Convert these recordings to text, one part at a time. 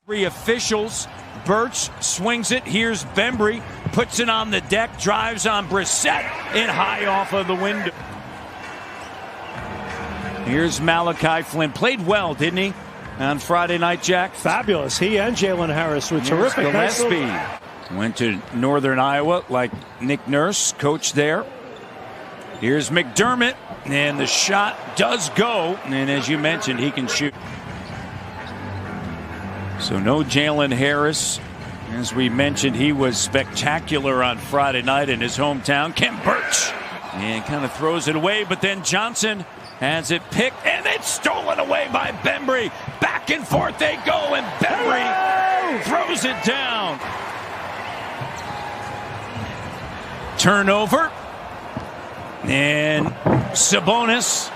Three officials. Birch swings it. Here's Bembry. Puts it on the deck. Drives on Brissett. And high off of the window. Here's Malachi Flynn. Played well, didn't he? On Friday night, Jack? Fabulous. He and Jalen Harris were terrific. Gillespie went to Northern Iowa like Nick Nurse, coach there. Here's McDermott. And the shot does go. And as you mentioned, he can shoot. So no Jalen Harris. As we mentioned, he was spectacular on Friday night in his hometown. Kent Birch. And kind of throws it away, but then Johnson has it picked, and it's stolen away by Bembry. Back and forth they go, and Bembry throws it down. Turnover. And Sabonis.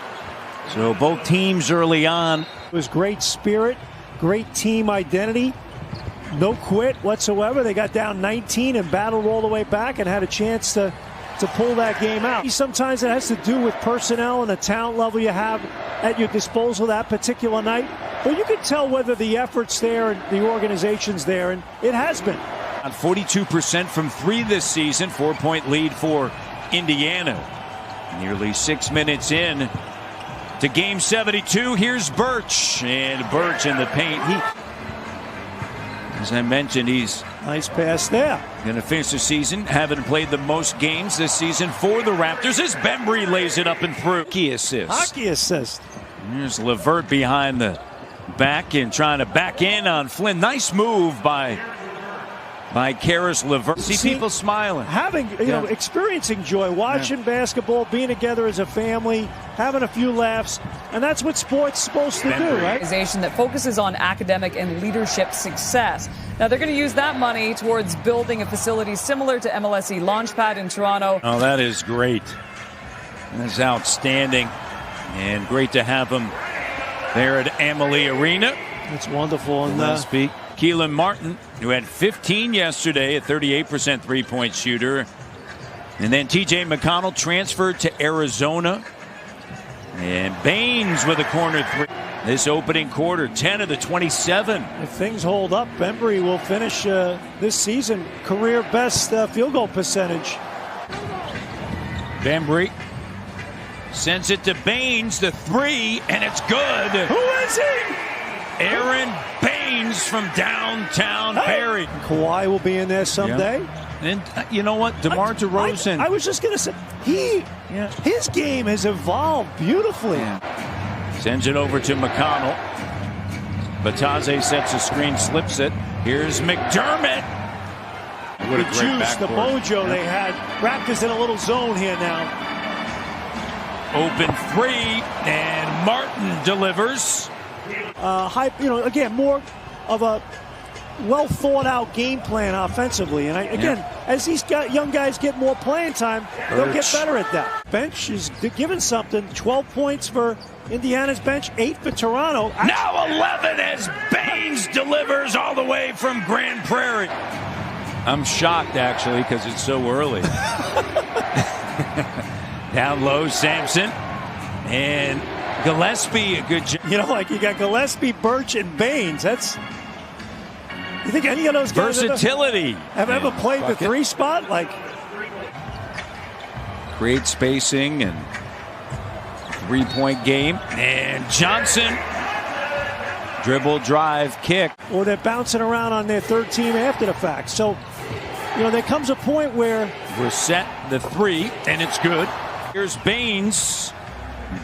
So both teams early on. It was great spirit, great team identity. No quit whatsoever. They got down 19 and battled all the way back and had a chance to pull that game out. Sometimes it has to do with personnel and the talent level you have at your disposal that particular night. But you can tell whether the effort's there and the organization's there, and it has been. On 42% from three this season, 4-point lead for Indiana. Nearly 6 minutes in to game 72. Here's Birch, and Birch in the paint. As I mentioned, he's nice pass there. Going to finish the season, having played the most games this season for the Raptors as Bembry lays it up and through. Hockey assist. Here's Levert behind the back and trying to back in on Flynn. Nice move by Karis LeVert. See people smiling. Having, experiencing joy, watching basketball, being together as a family, having a few laughs. And that's what sports is supposed to do, right? Organization that focuses on academic and leadership success. Now, they're going to use that money towards building a facility similar to MLSE Launchpad in Toronto. Oh, that is great. That's outstanding. And great to have them there at Amalie Arena. It's wonderful. And Keelan Martin, who had 15 yesterday, a 38% three-point shooter. And then T.J. McConnell transferred to Arizona. And Baines with a corner three. This opening quarter, 10 of the 27. If things hold up, Bembry will finish this season career best field goal percentage. Bembry sends it to Baines, the three, and it's good. Who is he? Aaron Baines from downtown Barrie. Kawhi will be in there someday. Yeah. And you know what? DeMar DeRozan. I was just going to say, his game has evolved beautifully. Yeah. Sends it over to McConnell. Batase sets a screen, slips it. Here's McDermott. What a juice, the mojo they had. Raptors in a little zone here now. Open three, and Martin delivers. Again, more of a well thought out game plan offensively. And as these young guys get more playing time, they'll get better at that. Bench is given something. 12 points for Indiana's bench, 8 for Toronto. Now 11 as Baines delivers all the way from Grand Prairie. I'm shocked, actually, because it's so early. Down low, Sampson. And Gillespie, a good job. You got Gillespie, Birch, and Baines. You think any of those guys versatility have ever played the three spot? Great spacing and three-point game. And Johnson, dribble, drive, kick. Or they're bouncing around on their third team after the fact. So, there comes a point where we're set the three, and it's good. Here's Baines.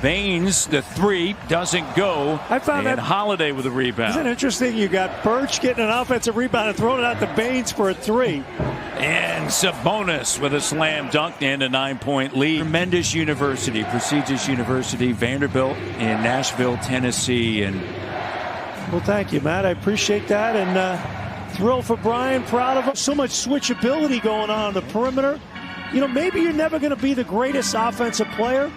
Baines, the three, doesn't go. I found that Holiday with a rebound. Isn't it interesting? You got Birch getting an offensive rebound and throwing it out to Baines for a three. And Sabonis with a slam dunk and a 9-point lead. Tremendous university, prestigious university, Vanderbilt in Nashville, Tennessee. Well, thank you, Matt. I appreciate that. And thrilled for Brian, proud of him. So much switchability going on the perimeter. Maybe you're never going to be the greatest offensive player,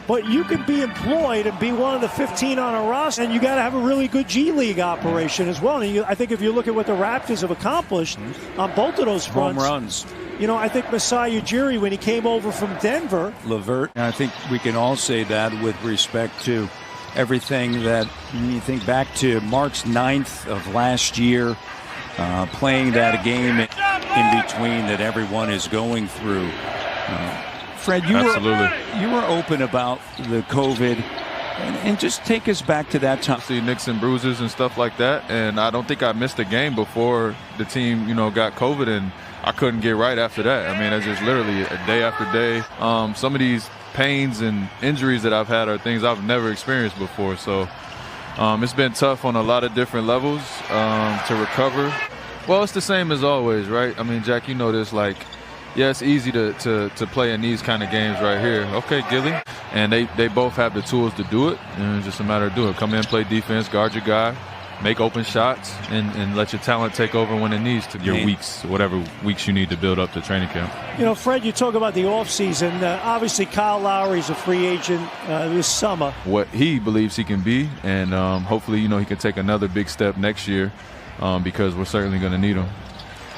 but you can be employed and be one of the 15 on a roster, and you got to have a really good G League operation as well. And I think if you look at what the Raptors have accomplished on both of those fronts, home runs. I think Masai Ujiri, when he came over from Denver. LeVert. I think we can all say that with respect to everything that you think back to March 9th of last year, playing that game in between that everyone is going through. Fred, you were open about the COVID, and just take us back to that time. See nicks and bruises and stuff like that, and I don't think I missed a game before the team, got COVID, and I couldn't get right after that. I mean, it's just literally a day after day. Some of these pains and injuries that I've had are things I've never experienced before, so it's been tough on a lot of different levels to recover. Well, it's the same as always, right? I mean, Jack, you know this, yeah, it's easy to play in these kind of games right here. Okay, Gilly. And they both have the tools to do it, and it's just a matter of doing it. Come in, play defense, guard your guy, make open shots, and let your talent take over when it needs to. Your weeks, whatever weeks you need to build up to training camp. Fred, you talk about the offseason. Obviously, Kyle Lowry's a free agent this summer. What he believes he can be, and hopefully, he can take another big step next year because we're certainly going to need him.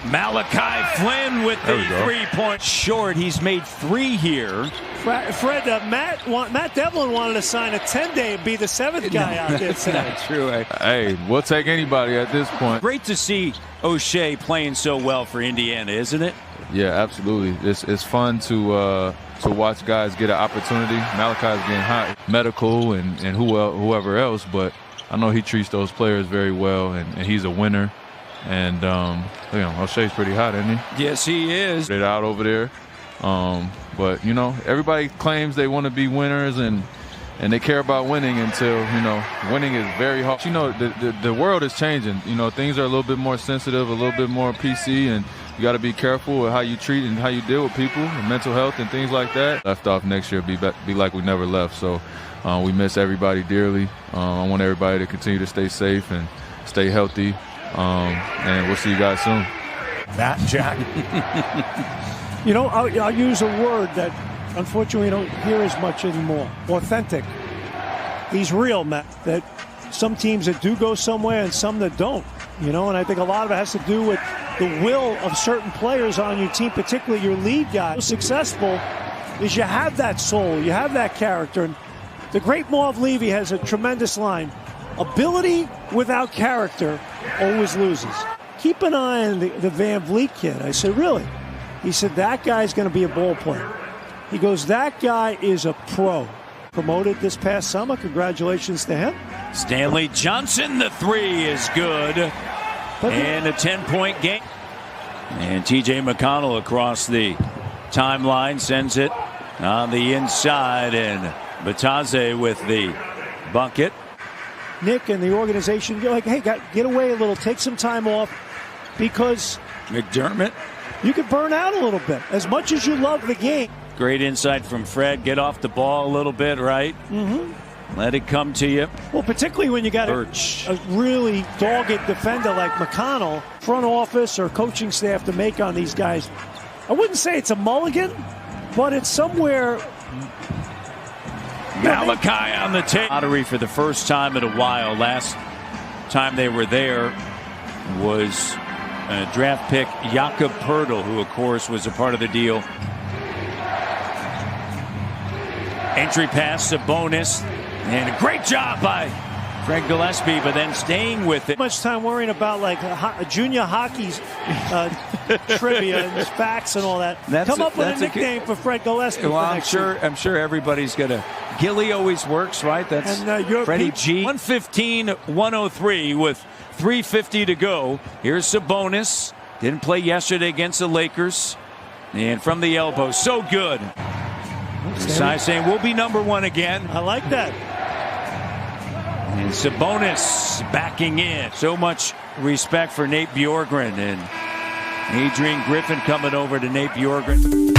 Malachi Flynn with the 3-point short. He's made 3 here. Fred, Matt Devlin wanted to sign a 10-day and be the 7th guy out there today. That's true. Hey, we'll take anybody at this point. Great to see O'Shea playing so well for Indiana, isn't it? Yeah, absolutely. It's fun to watch guys get an opportunity. Malachi's getting hot, medical, and whoever else, but I know he treats those players very well, and he's a winner. And O'Shea's pretty hot, isn't he? Yes, he is. They're out over there. But everybody claims they want to be winners and they care about winning until winning is very hard. The world is changing. Things are a little bit more sensitive, a little bit more PC, and you got to be careful with how you treat and how you deal with people and mental health and things like that. Left off next year, be like we never left. So we miss everybody dearly. I want everybody to continue to stay safe and stay healthy. And we'll see you guys soon. Matt, Jack. I'll use a word that unfortunately we don't hear as much anymore. Authentic. He's real, Matt. That some teams that do go somewhere and some that don't. And I think a lot of it has to do with the will of certain players on your team, particularly your lead guy. What's successful is you have that soul, you have that character. And the great Marv Levy has a tremendous line. Ability without character always loses. Keep an eye on the Van Vliet kid. I said, really? He said, that guy's going to be a ball player. He goes, that guy is a pro. Promoted this past summer. Congratulations to him. Stanley Johnson, the 3 is good. And a 10-point game. And T.J. McConnell across the timeline sends it on the inside. And Bataze with the bucket. Nick and the organization, you're like, hey, get away a little, take some time off, because McDermott, you could burn out a little bit. As much as you love the game. Great insight from Fred. Get off the ball a little bit, right? Mm-hmm. Let it come to you. Well, particularly when you got a really dogged defender like McConnell, front office or coaching staff to make on these guys. I wouldn't say it's a mulligan, but it's somewhere. Malachi on the tape. Lottery for the first time in a while. Last time they were there was draft pick Jakob Poeltl, who, of course, was a part of the deal. Entry pass, Sabonis, and a great job by Craig Gillespie, but then staying with it. Much time worrying about junior hockey's trivia and facts and all that. Come up with a nickname for Fred Gillespie. Well, I'm sure everybody's gonna. Gilly always works, right? That's Freddie G. 115-103 with 3:50 to go. Here's Sabonis. Didn't play yesterday against the Lakers, and from the elbow, so good. Sai saying we'll be number 1 again. I like that. And Sabonis backing in. So much respect for Nate Bjorkgren, and Adrian Griffin coming over to Nate Bjorkgren.